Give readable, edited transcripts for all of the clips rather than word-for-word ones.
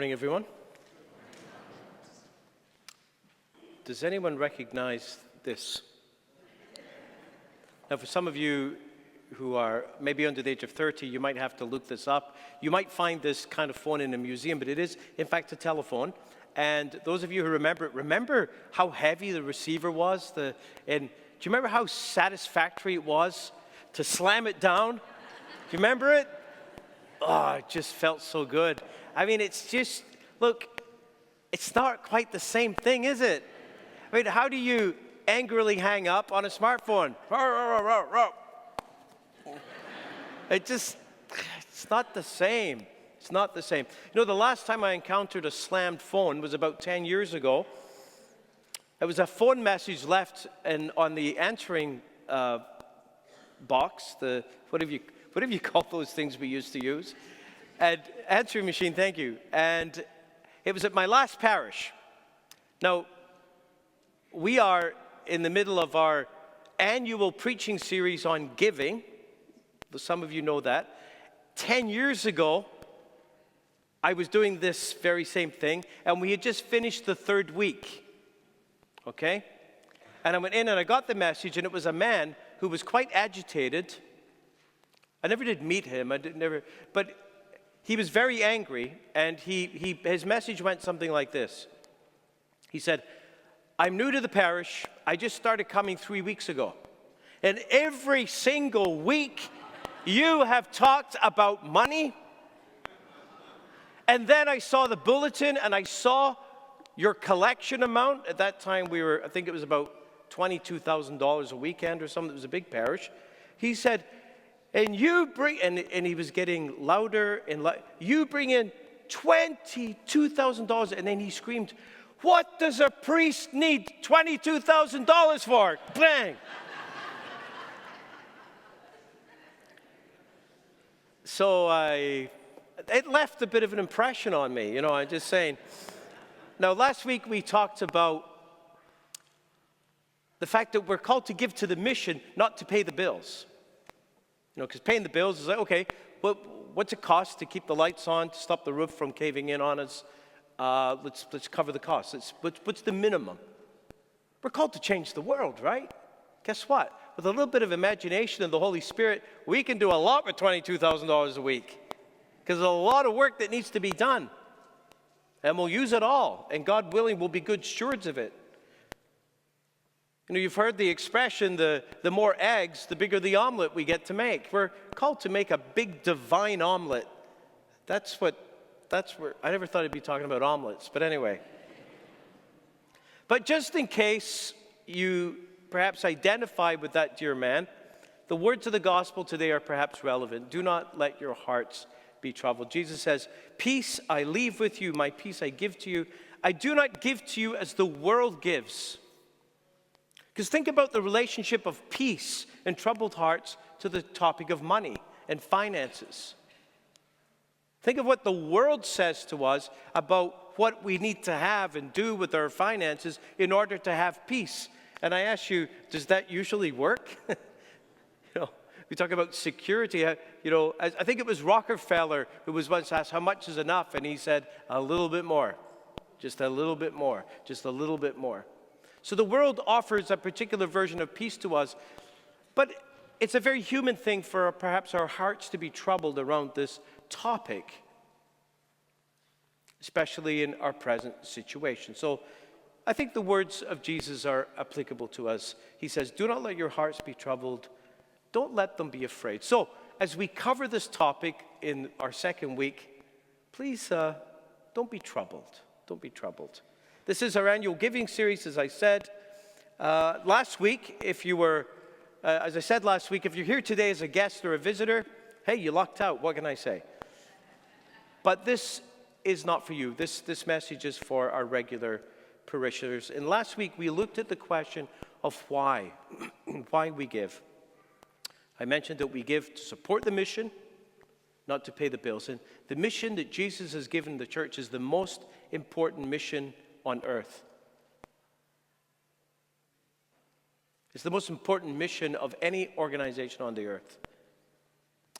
morning, everyone. Does anyone recognize this? Now, for some of you who are maybe under the age of 30, you might have to look this up. You might find this kind of phone in a museum, but it is, in fact, a telephone. And those of you who remember it, remember how heavy the receiver was? And do you remember how satisfactory it was to slam it down? Do you remember it? Oh, it just felt so good. I mean, it's just, look, it's not quite the same thing, is it? I mean, how do you angrily hang up on a smartphone? It's not the same. It's not the same. You know, the last time I encountered a slammed phone was about 10 years ago. It was a phone message left on the answering box, what have you call those things we used to use? And answering machine, thank you. And it was at my last parish. Now, we are in the middle of our annual preaching series on giving. Some of you know that. 10 years ago, I was doing this very same thing, and we had just finished the third week. Okay? And I went in and I got the message, and it was a man who was quite agitated. I never did meet him, but he was very angry, and his message went something like this. He said, "I'm new to the parish. I just started coming 3 weeks ago. And every single week, you have talked about money. And then I saw the bulletin, and I saw your collection amount." At that time, I think it was about $22,000 a weekend or something. It was a big parish. He said, and you bring, and he was getting louder and you bring in $22,000. And then he screamed, "What does a priest need $22,000 for?" Bang. So it left a bit of an impression on me, you know, I'm just saying. Now, last week we talked about the fact that we're called to give to the mission, not to pay the bills. You know, because paying the bills is like, okay, what's it cost to keep the lights on, to stop the roof from caving in on us? Let's cover the costs. What's the minimum? We're called to change the world, right? Guess what? With a little bit of imagination and the Holy Spirit, we can do a lot with $22,000 a week. Because there's a lot of work that needs to be done. And we'll use it all. And God willing, we'll be good stewards of it. You know, you've heard the expression, the more eggs, the bigger the omelet we get to make. We're called to make a big divine omelet. That's where, I never thought I'd be talking about omelets, but anyway. But just in case you perhaps identify with that dear man, the words of the gospel today are perhaps relevant. Do not let your hearts be troubled. Jesus says, "Peace I leave with you, my peace I give to you. I do not give to you as the world gives." Because think about the relationship of peace and troubled hearts to the topic of money and finances. Think of what the world says to us about what we need to have and do with our finances in order to have peace. And I ask you, does that usually work? You know, we talk about security. You know, I think it was Rockefeller who was once asked, "How much is enough?" And he said, "A little bit more, just a little bit more, just a little bit more." So the world offers a particular version of peace to us, but it's a very human thing for perhaps our hearts to be troubled around this topic, especially in our present situation. So I think the words of Jesus are applicable to us. He says, "Do not let your hearts be troubled. Don't let them be afraid." So as we cover this topic in our second week, please don't be troubled. Don't be troubled. This is our annual giving series, as I said. Last week, if you were, as I said last week, if you're here today as a guest or a visitor, hey, you lucked out. What can I say? But this is not for you. This message is for our regular parishioners. And last week, we looked at the question of why, why we give. I mentioned that we give to support the mission, not to pay the bills. And the mission that Jesus has given the church is the most important mission on earth. It's the most important mission of any organization on the earth.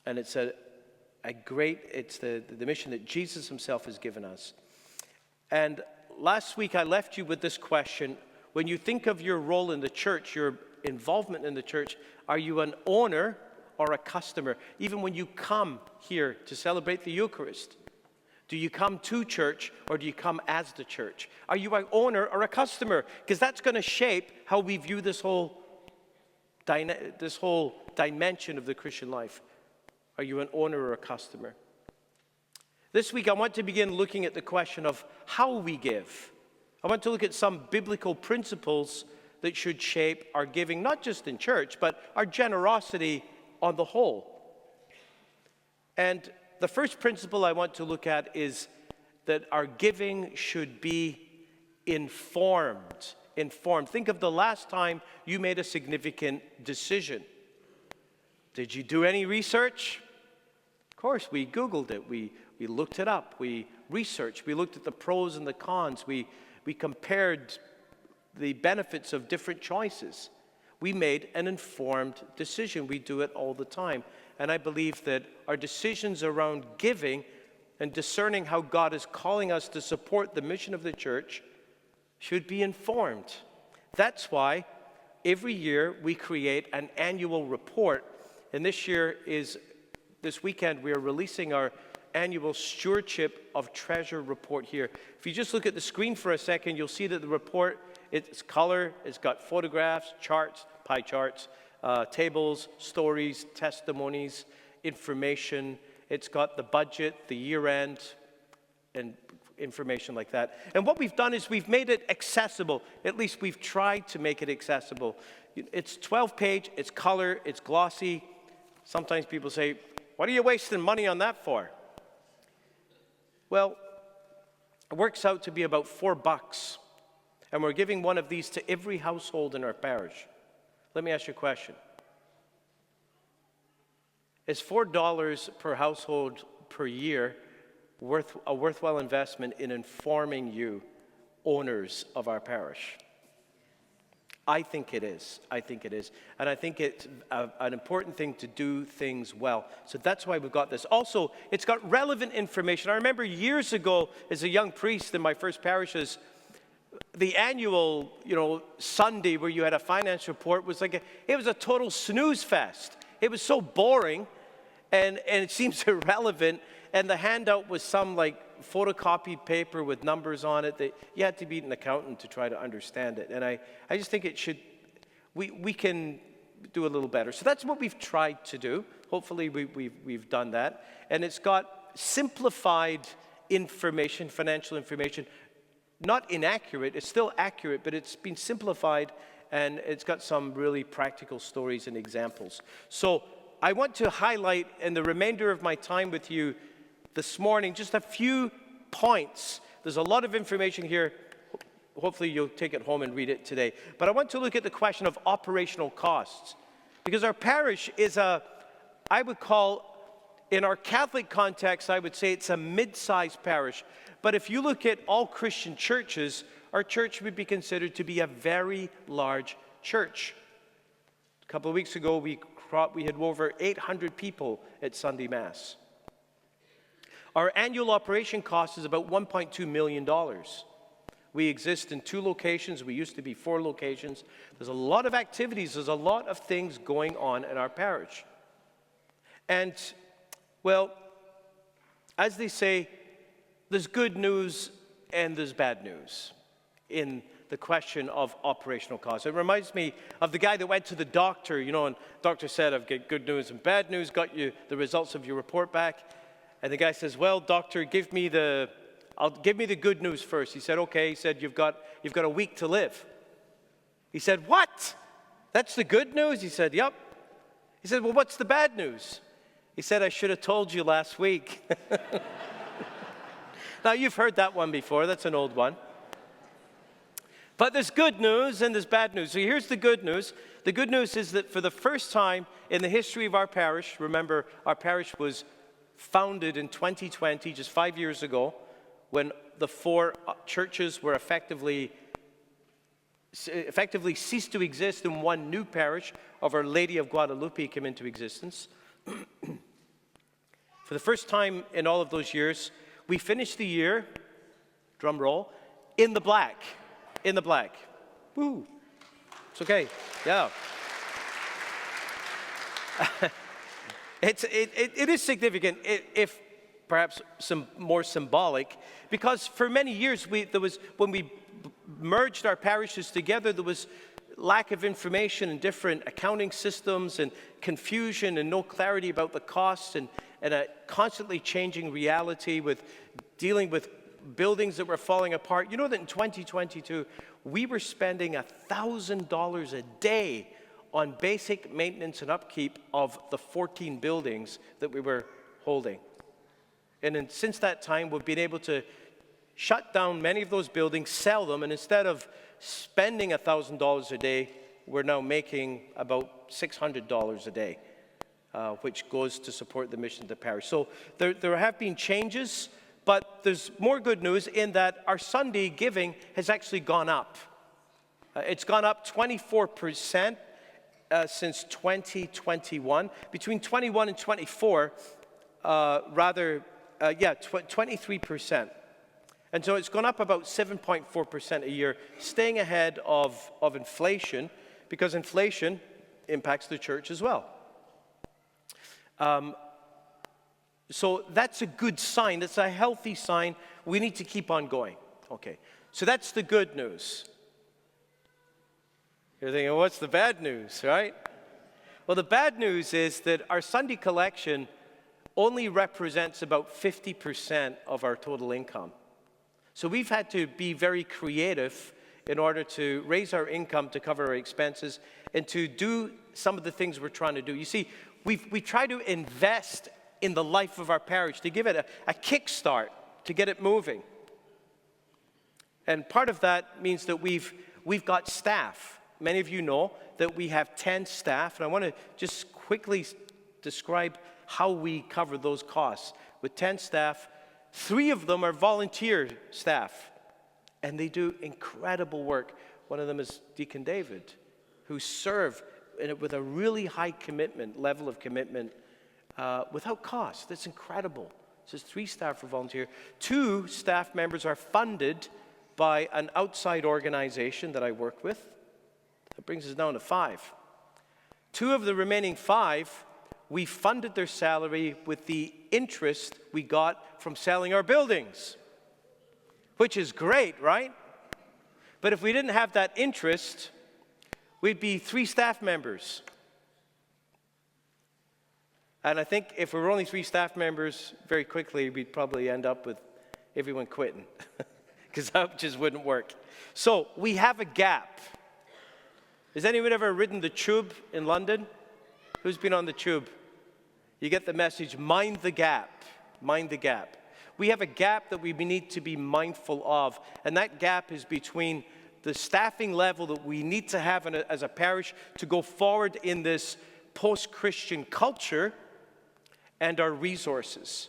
And it's the mission that Jesus himself has given us. And last week I left you with this question. When you think of your role in the church, your involvement in the church, are you an owner or a customer? Even when you come here to celebrate the Eucharist, do you come to church or do you come as the church? Are you an owner or a customer? Because that's going to shape how we view this whole dimension of the Christian life. Are you an owner or a customer? This week I want to begin looking at the question of how we give. I want to look at some biblical principles that should shape our giving, not just in church, but our generosity on the whole. And the first principle I want to look at is that our giving should be informed. Informed. Think of the last time you made a significant decision. Did you do any research? Of course, we Googled it. We looked it up. We researched. We looked at the pros and the cons. We compared the benefits of different choices. We made an informed decision. We do it all the time. And I believe that our decisions around giving and discerning how God is calling us to support the mission of the church should be informed. That's why every year we create an annual report. And this weekend, we are releasing our annual Stewardship of Treasure report here. If you just look at the screen for a second, you'll see that the report, it's color, it's got photographs, charts, pie charts, tables, stories, testimonies, information. It's got the budget, the year end, and information like that. And what we've done is we've made it accessible. At least we've tried to make it accessible. It's 12-page, it's color, it's glossy. Sometimes people say, what are you wasting money on that for? Well, it works out to be about $4. And we're giving one of these to every household in our parish. Let me ask you a question. Is $4 per household per year a worthwhile investment in informing you, owners of our parish? I think it is. I think it is. And I think it's an important thing to do things well. So that's why we've got this. Also, it's got relevant information. I remember years ago, as a young priest in my first parishes, the annual, Sunday where you had a finance report was it was a total snooze fest. It was so boring, and it seems irrelevant. And the handout was some photocopied paper with numbers on it that you had to be an accountant to try to understand it. And I just think we can do a little better. So that's what we've tried to do. Hopefully we've done that. And it's got simplified information, financial information, not inaccurate, it's still accurate, but it's been simplified, and it's got some really practical stories and examples. So I want to highlight in the remainder of my time with you this morning just a few points. There's a lot of information here. Hopefully you'll take it home and read it today. But I want to look at the question of operational costs, because our parish is I would call, in our Catholic context, I would say it's a mid-sized parish. But if you look at all Christian churches, our church would be considered to be a very large church. A couple of weeks ago, we had over 800 people at Sunday Mass. Our annual operation cost is about $1.2 million. We exist in 2 locations. We used to be 4 locations. There's a lot of activities. There's a lot of things going on in our parish. And, well, as they say, there's good news and there's bad news in the question of operational costs. It reminds me of the guy that went to the doctor, and the doctor said, I've got good news and bad news, got you the results of your report back. And the guy says, well, doctor, give me the good news first. He said, okay. He said, you've got a week to live. He said, what? That's the good news? He said, yep. He said, well, what's the bad news? He said, I should have told you last week. Now, you've heard that one before. That's an old one. But there's good news and there's bad news. So here's the good news. The good news is that for the first time in the history of our parish, remember, our parish was founded in 2020, just 5 years ago, when the 4 churches were effectively ceased to exist, and one new parish of Our Lady of Guadalupe came into existence. For the first time in all of those years, we finished the year drum roll, in the black. In the black. Woo. It's okay. Yeah. It is significant, if perhaps some more symbolic, because for many years when we merged our parishes together, there was lack of information and different accounting systems and confusion and no clarity about the costs and a constantly changing reality with dealing with buildings that were falling apart. You know that in 2022, we were spending $1,000 a day on basic maintenance and upkeep of the 14 buildings that we were holding. And then since that time, we've been able to shut down many of those buildings, sell them, and instead of spending $1,000 a day, we're now making about $600 a day, which goes to support the mission of the parish. So there have been changes, but there's more good news in that our Sunday giving has actually gone up. It's gone up 24% since 2021. Between 21 and 24, 23%. And so it's gone up about 7.4% a year, staying ahead of inflation, because inflation impacts the church as well. So that's a good sign. That's a healthy sign. We need to keep on going. Okay, so that's the good news. You're thinking, what's the bad news, right? Well, the bad news is that our Sunday collection only represents about 50% of our total income. So we've had to be very creative in order to raise our income to cover our expenses and to do some of the things we're trying to do. You see, we try to invest in the life of our parish, to give it a kickstart, to get it moving. And part of that means that we've got staff. Many of you know that we have 10 staff, and I want to just quickly describe how we cover those costs. With 10 staff, 3 of them are volunteer staff, and they do incredible work. One of them is Deacon David, who serve with a really high level of commitment, without cost. That's incredible. So 3 staff are volunteer. 2 staff members are funded by an outside organization that I work with. That brings us down to 5. 2 of the remaining 5, we funded their salary with the interest we got from selling our buildings, which is great, right? But if we didn't have that interest, we'd be 3 staff members. And I think if we were only 3 staff members, very quickly we'd probably end up with everyone quitting, because that just wouldn't work. So we have a gap. Has anyone ever ridden the tube in London? Who's been on the tube? You get the message, mind the gap, mind the gap. We have a gap that we need to be mindful of, and that gap is between the staffing level that we need to have as a parish to go forward in this post-Christian culture and our resources.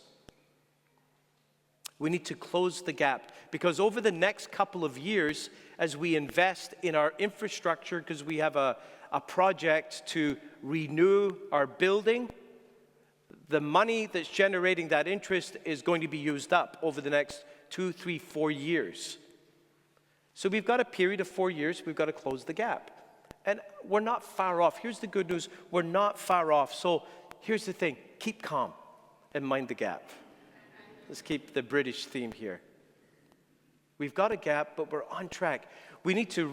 We need to close the gap, because over the next couple of years, as we invest in our infrastructure, because we have a project to renew our building, the money that's generating that interest is going to be used up over the next 2, 3, 4 years. So we've got a period of 4 years, we've got to close the gap. And we're not far off. Here's the good news, we're not far off. So here's the thing, keep calm and mind the gap. Let's keep the British theme here. We've got a gap, but we're on track. We need to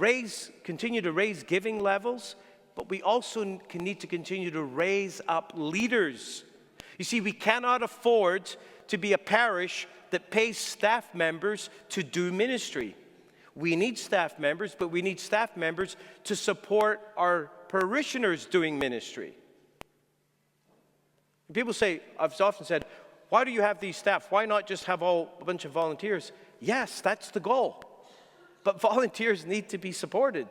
continue to raise giving levels, but we also need to continue to raise up leaders. You see, we cannot afford to be a parish that pays staff members to do ministry. We need staff members, but we need staff members to support our parishioners doing ministry. People say, I've often said, why do you have these staff? Why not just have a bunch of volunteers? Yes, that's the goal. But volunteers need to be supported,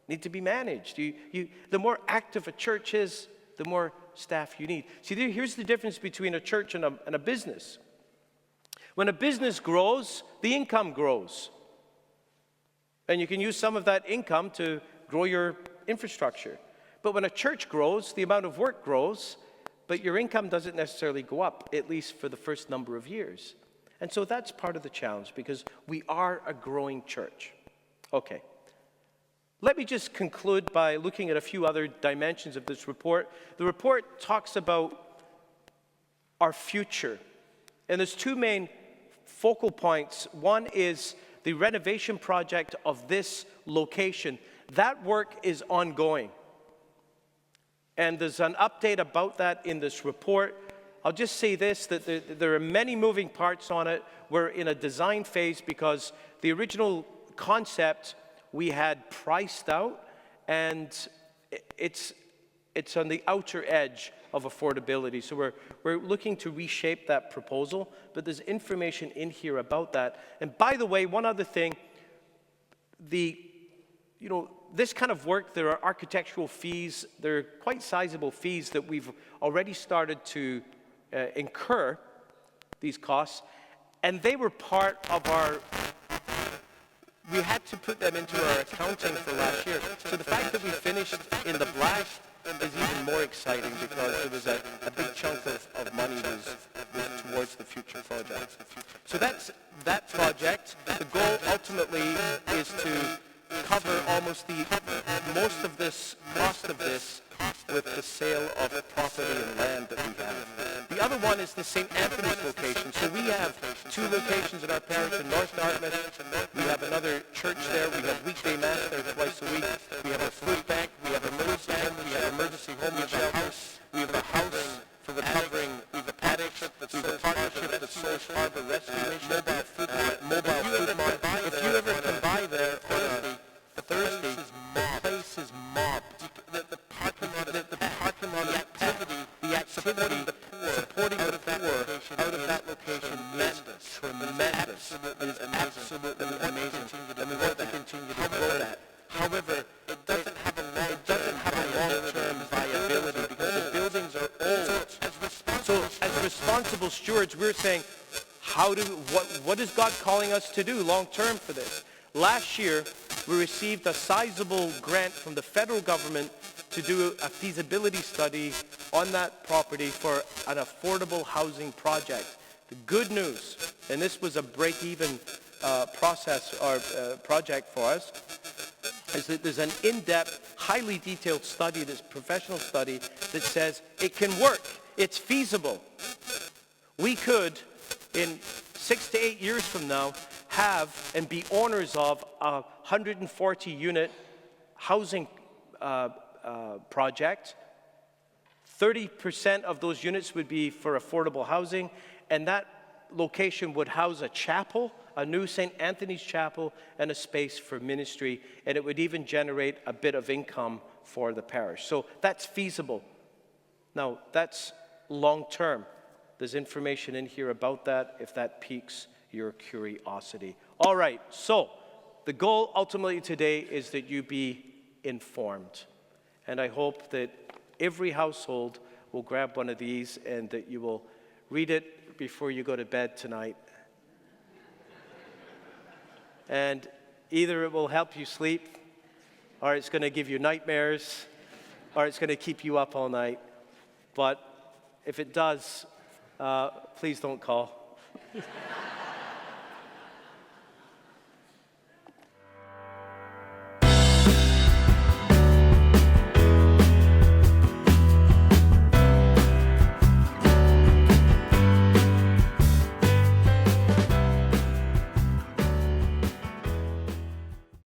need to be managed. The more active a church is, the more staff you need. See, here's the difference between a church and a business. When a business grows, the income grows. And you can use some of that income to grow your infrastructure. But when a church grows, the amount of work grows, but your income doesn't necessarily go up, at least for the first number of years. And so that's part of the challenge because we are a growing church. Okay. Let me just conclude by looking at a few other dimensions of this report. The report talks about our future. And there's two main focal points. One is the renovation project of this location. That work is ongoing. And there's an update about that in this report. I'll just say this, that there are many moving parts on it. We're in a design phase because the original concept we had priced out, and it's on the outer edge of affordability. So we're looking to reshape that proposal, but there's information in here about that. And by the way, one other thing, this kind of work, there are architectural fees, there are quite sizable fees that we've already started to incur, these costs, and they were part of we had to put them into our accounting for last year. So the fact that we finished in the black is even more exciting because it was a big chunk of money was towards the future project. So that's that project. The goal ultimately is to cover almost most of this cost of this with the sale of property and land that we have. The other one is the St. Anthony's location. So we have two locations in our parish in North Dartmouth. We have another church there. We have weekday mass there twice a week. We have a food bank. We have emergency home. We have emergency home shelters. We have a house for recovering. We have a paddock. We have a partnership with Souls Harbor Rescue Mission. Mobile food mart. If you ever come by there on a Thursday, the place is mobbed. The parking lot, the activity, supporting the poor out of that location is tremendous. It is absolutely amazing, and we want to continue to grow that. However, it doesn't have a long-term viability because the buildings are old. So as responsible stewards, we're saying, what is God calling us to do long-term for this? Last year, we received a sizable grant from the federal government to do a feasibility study on that property for an affordable housing project. The good news, and this was a break-even process or project for us, is that there's an in-depth, highly detailed study, this professional study, that says it can work, it's feasible. We could, in 6 to 8 years from now, have and be owners of a 140-unit housing project. 30% of those units would be for affordable housing, and that location would house a chapel, a new St. Anthony's Chapel, and a space for ministry, and it would even generate a bit of income for the parish. So that's feasible. Now, that's long-term. There's information in here about that if that piques your curiosity. All right, so the goal ultimately today is that you be informed. And I hope that every household will grab one of these and that you will read it before you go to bed tonight. And either it will help you sleep, or it's going to give you nightmares, or it's going to keep you up all night. But if it does, please don't call.